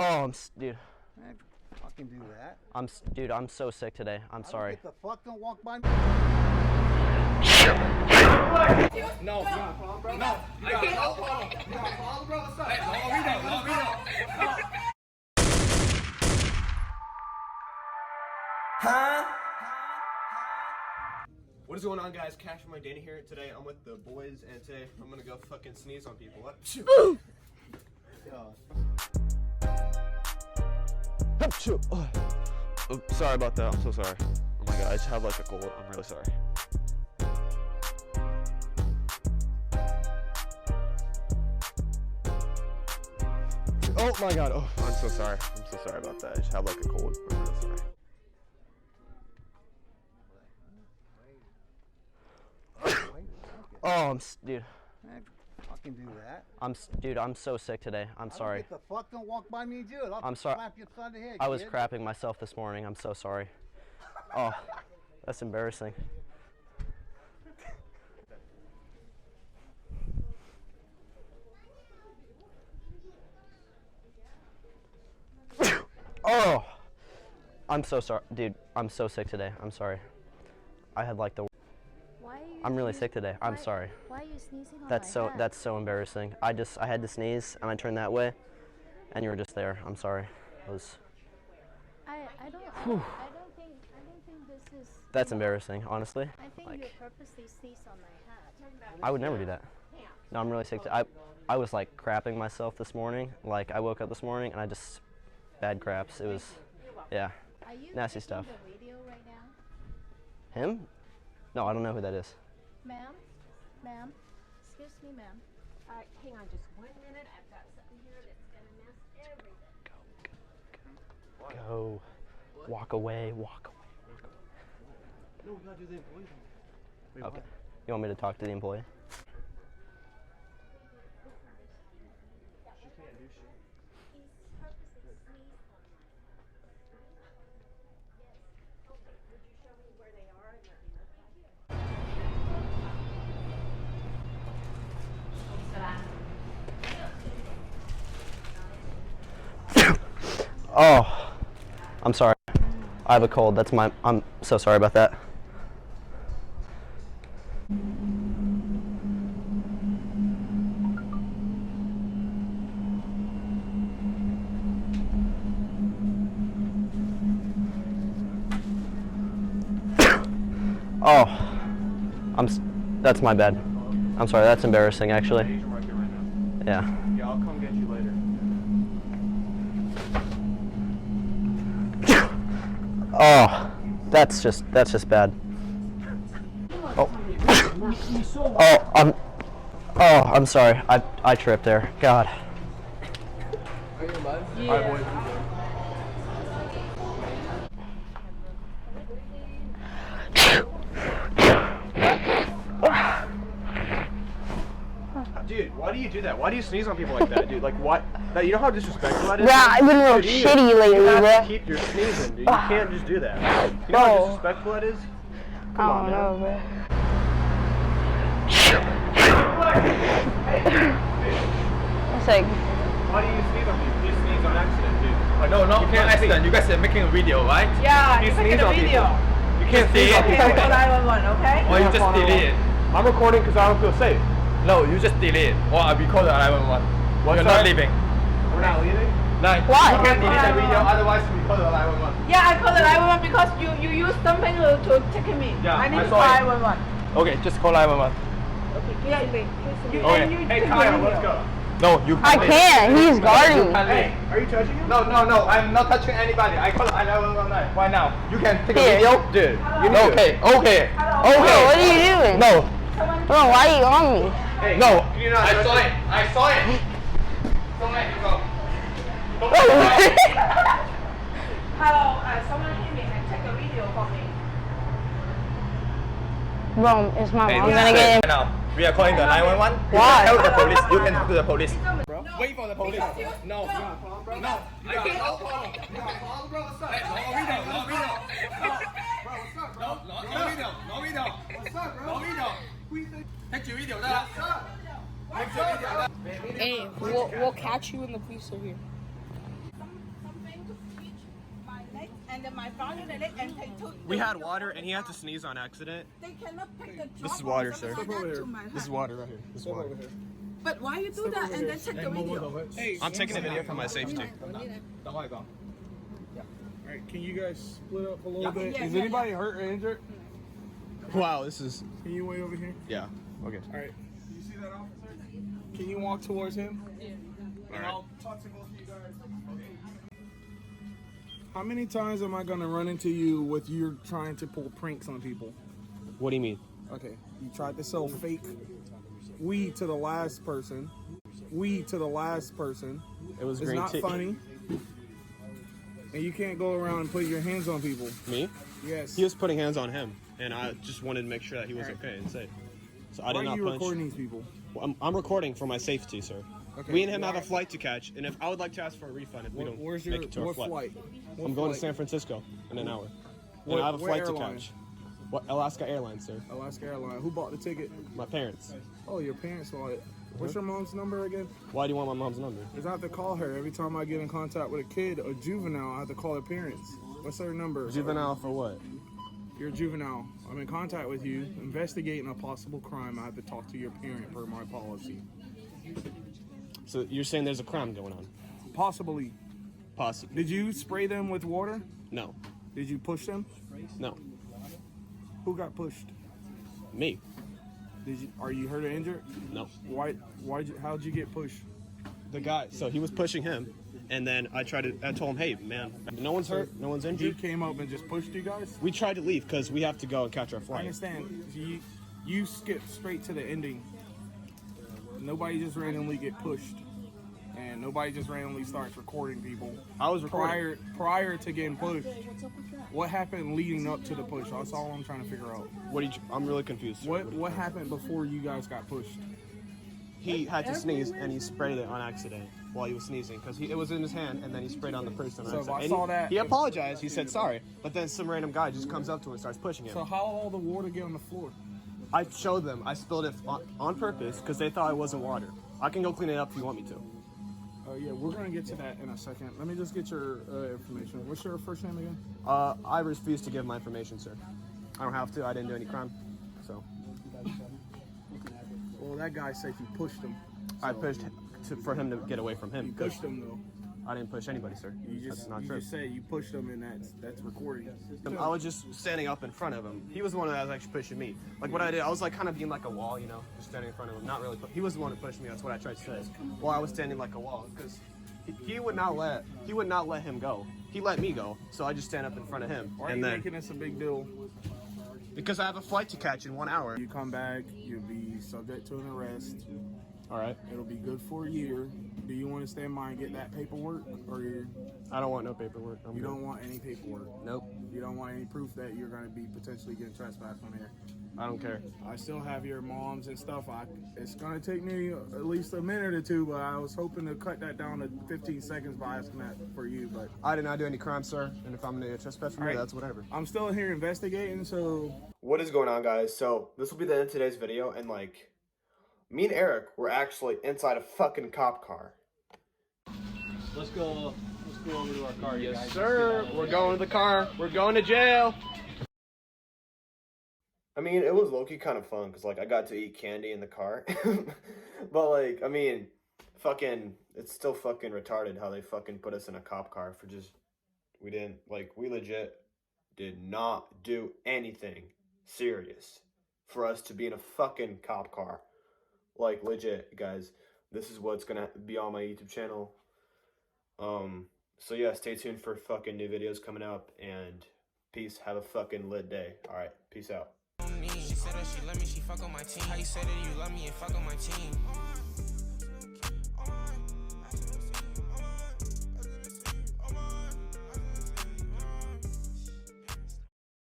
Oh, dude. Man, fucking do that. Dude, I'm so sick today. I'm sorry. Get the fuck, don't walk by me. No, bro. No, I can't. No problem. You got a problem, bro? What's up? No. Huh? What is going on, guys? Cash from my Dana here. Today I'm with the boys, and today I'm gonna go fucking sneeze on people. What? Oh, sorry about that. I'm so sorry. Oh my god, I just have like a cold. I'm really sorry. Oh my god. Oh, I'm so sorry. I'm so sorry about that. I just have like a cold. I'm really sorry. Oh, dude. Man, fucking do that. Dude, I'm so sick today. I'm sorry. Get the fuck, don't walk by me, dude. I'm sorry. Slap you upside the head, I was kid. crapping myself this morning. I'm so sorry. Oh, that's embarrassing. Oh, I'm so sorry, dude. I'm so sick today. I'm sorry. I had like the. I'm really sick today. I'm sorry. Why are you sneezing on That's my so. hat? That's so embarrassing. I had to sneeze and I turned that way, and you were just there. I'm sorry. It was. I don't think this is. That's embarrassing, honestly. I think Like, you purposely sneezed on my hat. I would never do that. No, I'm really sick. I was like crapping myself this morning. Like I woke up this morning and I just bad craps. It was, yeah, Are you nasty taking stuff. the video right now? Him? No, I don't know who that is. Ma'am? Ma'am? Excuse me, ma'am. All right, hang on just 1 minute. I've got something here that's gonna mess everything. Go. Walk away. Walk away. No, we gotta do the employee. Wait, Okay. You want me to talk to the employee? She can't do shit. He's purposely sneezed on my hat. Yes. Okay, would you show me where they are and let me look at it? Oh, I'm sorry. I have a cold. I'm so sorry about that. Oh, that's my bad. I'm sorry. That's embarrassing, actually. Asian market right now. Yeah. Yeah, I'll come get you later. Oh, that's just bad. Oh. I'm sorry. I tripped there. God. Alright, boys. Dude, why do you do that? Why do you sneeze on people like that, dude? Like, what? That, you know how disrespectful that is? Yeah, I've been real Dude, shitty lately, you have bro. to keep your sneezing, dude. You can't just do that. You know how disrespectful that is? Come on, I don't know, bro. It's like, Why do you sneeze on people? You sneeze on accident, dude. Like, No, not you can't accident. You guys are making a video, right? Yeah, You you're sneeze taking a on video. people. You can't sneeze on Okay, people. call 911, okay? Or you just delete it. I'm recording because I don't feel safe. No, you just delete it. Or I'll be called the 911. What's You're that? not leaving. We're not leaving? Like, why? You can't delete that video, otherwise we call the 911. Yeah, I called the 911 because you used something to take me. Yeah, I need I to saw call it. 911. okay, just call 911. Okay, please leave. Okay. And you Hey, take the Kyle, video. let's go. No, you I can't. He's guarding. Hey, are you touching him? No, I'm not touching anybody. I call 911 right now. You can take Here. a video? Dude, you need Okay. Bro, what are you doing? No, Bro, why are you on me? Hey, no. can you not I touch saw him? it. I saw it. Don't let him go. Hello, someone hit me and take a video for me. Bro, it's my Hey, mom. I'm this gonna is get him. it. Now, we are calling the 911. You Why? can tell the police. You can talk to the police. Wait for the police. No. No. I can't. No problem. Bro, what's up? No video. No video. Bro, what's up, bro? No video. No video. What's up, bro? No video. Who you think? Take your video 得了。 What's up, bro? Hey, we'll catch you when the police are here. And then my father did it, and they took. We had water, and he had to sneeze on accident. They cannot pick the This is drop water, off sir. something like that to my This is house. water right here. This is water. But why you do that and then take the video? I'm taking a video for my safety. Alright, can you guys split up a little bit? Yeah, Is yeah, anybody hurt or injured? Wow, this is. Can you wait over here? Yeah. Okay. Alright. You see that officer? Can you walk towards him? Yeah. Alright. I'll talk to both of you guys. How many times am I gonna run into you with you trying to pull pranks on people? What do you mean? Okay, you tried to sell fake weed to the last person. Weed to the last person. It was It's green not tea. funny. And you can't go around and put your hands on people. Me? Yes. He was putting hands on him, and I just wanted to make sure that he was okay and safe. So I Why did not are you punch. recording these people? Well, I'm recording for my safety, sir. Okay, We and him have why- a flight to catch, and if I would like to ask for a refund if we don't Where's make your it to our what flight. flight? What I'm going to flight? San Francisco in an hour. And What- I have a what flight to airline? catch. What Alaska Airlines, sir? Alaska Airlines. Who bought the ticket? My parents. Oh, your parents bought it. What's your mom's number again? Why do you want my mom's number? Because I have to call her every time I get in contact with a kid or juvenile. I have to call their parents. What's her number? Juvenile for what? You're a juvenile. I'm in contact with you, investigating a possible crime. I have to talk to your parent per my policy. So you're saying there's a crime going on? Possibly. Possibly. Did you spray them with water? No. Did you push them? No. Who got pushed? Me. Did you? Are you hurt or injured? No. Why? How'd you get pushed? The guy. So he was pushing him, and then I told him, hey, man, no one's hurt, no one's He injured. came up and just pushed you guys? We tried to leave because we have to go and catch our I flight. understand. You skipped straight to the ending. Nobody just randomly get pushed, and nobody just randomly starts recording people. I was recording. Prior to getting pushed. What happened leading up to the push? That's all I'm trying to figure out. I'm really confused. What happened before you guys got pushed? He had to sneeze and he sprayed it on accident while he was sneezing because it was in his hand and then he sprayed on the person on So if accident. I And saw that- he apologized. He said sorry, but then some random guy just comes up to him and starts pushing him. So how all the water get on the floor? I showed them. I spilled it on purpose because they thought it wasn't water. I can go clean it up if you want me to. Yeah, we're gonna get to that in a second. Let me just get your information. What's your first name again? I refuse to give my information, sir. I don't have to. I didn't do any crime. So Well, that guy said you pushed him. I pushed for him to get away from him. You pushed him though. I didn't push anybody, sir. That's not true. just said you pushed him, and that's recording. I was just standing up in front of him. He was the one that was actually pushing me. Like what I did, I was like kind of being like a wall, you know, just standing in front of him. Not really. He was the one who pushed me. That's what I tried to say. Well, I was standing like a wall because he would not let him go. He let me go, so I just stand up in front of him. Why are and you then making this a big deal? because I have a flight to catch in 1 hour. You come back, you'll be subject to an arrest. All right. It'll be good for a year. Do you want to stand by and get that paperwork, or I don't want no paperwork. you don't want any paperwork? Nope. You don't want any proof that you're going to be potentially getting trespassed on here. I don't care. I still have your moms and stuff. It's going to take me at least a minute or two, but I was hoping to cut that down to 15 seconds by asking that for you. But I did not do any crime, sir. And if I'm gonna get trespassed from All you, right. that's whatever. I'm still here investigating, so What is going on, guys? So this will be the end of today's video, and like, me and Eric were actually inside a fucking cop car. Let's go over to our car, you guys. Sir, we're going to the car. We're going to jail. I mean, it was low-key kind of fun because, like, I got to eat candy in the car. But, like, I mean, fucking, it's still fucking retarded how they fucking put us in a cop car for just, we legit did not do anything serious for us to be in a fucking cop car. Like, legit, guys. This is what's gonna be on my YouTube channel. So yeah, stay tuned for fucking new videos coming up, and peace. Have a fucking lit day. Alright, peace out. She said that she love me, she fuck on my team. How you say that you love me and fuck on my team?